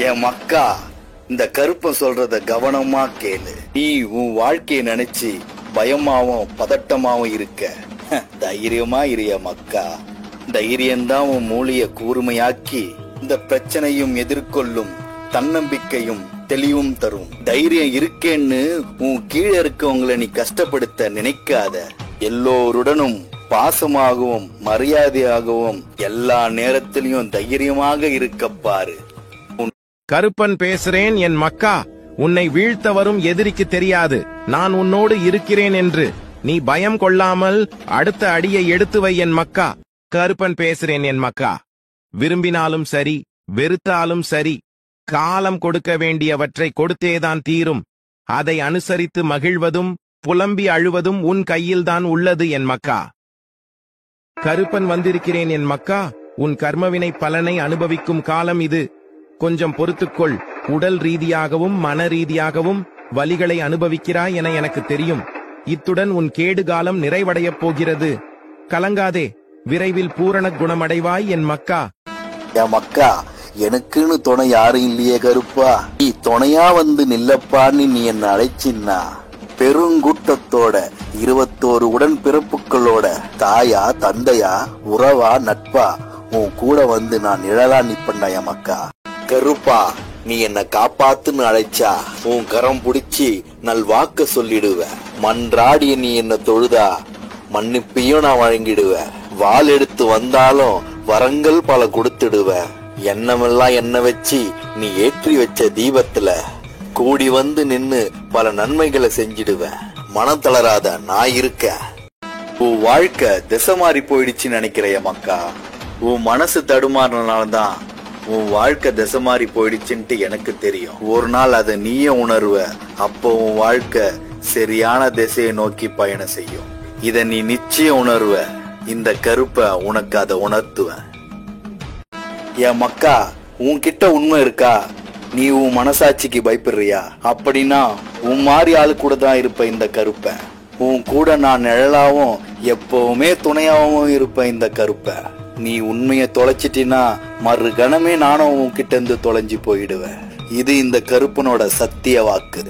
என் மக்கா, இந்த கருப்பன் சொல்றத கவனமா கேளு. நீ உன் வாழ்க்கையை நினைச்சு பயமாவும் பதட்டமாவும் இருக்க. தைரியமா இரிய மக்கா. தைரியம்தான் உன் மூளைய கூர்மையாக்கி இந்த பிரச்சனையும் எதிர்கொள்ளும் தன்னம்பிக்கையும் தெளிவும் தரும். தைரியம் இருக்கேன்னு உன் கீழே இருக்கவங்களை நீ கஷ்டப்படுத்த நினைக்காத. எல்லோருடனும் பாசமாகவும் மரியாதையாகவும் எல்லா நேரத்திலையும் தைரியமாக இருக்க பாரு. கருப்பன் பேசுறேன் என் மக்கா. உன்னை வீழ்த்த வரும் எதிரிக்கு தெரியாது நான் உன்னோடு இருக்கிறேன் என்று. நீ பயம் கொள்ளாமல் அடுத்த அடியை எடுத்து வை என் மக்கா. கருப்பன் பேசுறேன் என் மக்கா. விரும்பினாலும் சரி வெறுத்தாலும் சரி, காலம் கொடுக்க வேண்டியவற்றை கொடுத்தேதான் தீரும். அதை அனுசரித்து மகிழ்வதும் புலம்பி அழுவதும் உன் கையில்தான் உள்ளது என் மக்கா. கருப்பன் வந்திருக்கிறேன் என் மக்கா. உன் கர்மவினை பலனை அனுபவிக்கும் காலம் இது. கொஞ்சம் பொறுத்துக்கொள். உடல் ரீதியாகவும் மன ரீதியாகவும் வலிகளை அனுபவிக்கிறாய் என எனக்கு தெரியும். இத்துடன் உன் கேடு காலம் நிறைவடையப் போகிறது. கலங்காதே, விரைவில் பூரண குணமடைவாய் என் மக்கா. என் மக்கா, எனக்குன்னு துணை யாரும் இல்லையே கருப்பா. நீ துணையா வந்து நில்லப்பான்னு நீ என்ன அழைச்சின்னா, பெருங்கூட்டத்தோட 21 உடன் பிறப்புகளோட தாயா தந்தையா உறவா நட்பா உன் கூட வந்து நான் நிழலா நிப்பண்டா என் மக்கா. கருப்பா, நீ என்ன காப்பாத்துன்னு அழைச்சா உன் கரம் புடிச்சு நல் வாக்க சொல்லிடுவ. மன்றாடிய நீ என்ன தொழுதா மன்னிப்பையும் நான் வழங்கிடுவ. வாள் எடுத்து வந்தாலும் வரங்கள் பல கொடுத்துடுவ. எண்ணமெல்லாம் என்ன வச்சு நீ ஏற்றி வச்ச தீபத்துல கூடி வந்து நின்னு பல நன்மைகளை செஞ்சிடுவ. மனம் தளராத, நான் இருக்க. உன் வாழ்க்கை திசை மாறி போயிடுச்சுன்னு நினைக்கிறைய மக்கா. உன் மனசு தடுமாறினால்தான் உன் வாழ்க்கை திசை மாறி போயிடுச்சுன்ட்டு எனக்கு தெரியும். ஒரு நாள் அதை நீயே உணர்வ. அப்போ உன் வாழ்க்கை சரியான திசையை நோக்கி பயணம் செய்யும். இத நீ நிச்சயம் உணர்வ. இந்த கருப்பை உனக்கு அதை உணர்த்துவேன். என் மக்கா, உன்கிட்ட உண்மை இருக்கா? நீ உன் மனசாட்சிக்கு பயப்படுறியா? அப்படின்னா உன் மாதிரி ஆளு கூட தான் இருப்ப இந்த கருப்பை. உன் கூட நான் நிழலாவும் எப்பவுமே துணையாவும் இருப்பேன் இந்த கருப்பை. நீ உண்மைய தொலைச்சிட்டினா மறு கணமே நானும் உன்கிட்ட இருந்து தொலைஞ்சு போயிடுவேன். இது இந்த கருப்பனோட சத்திய வாக்கு.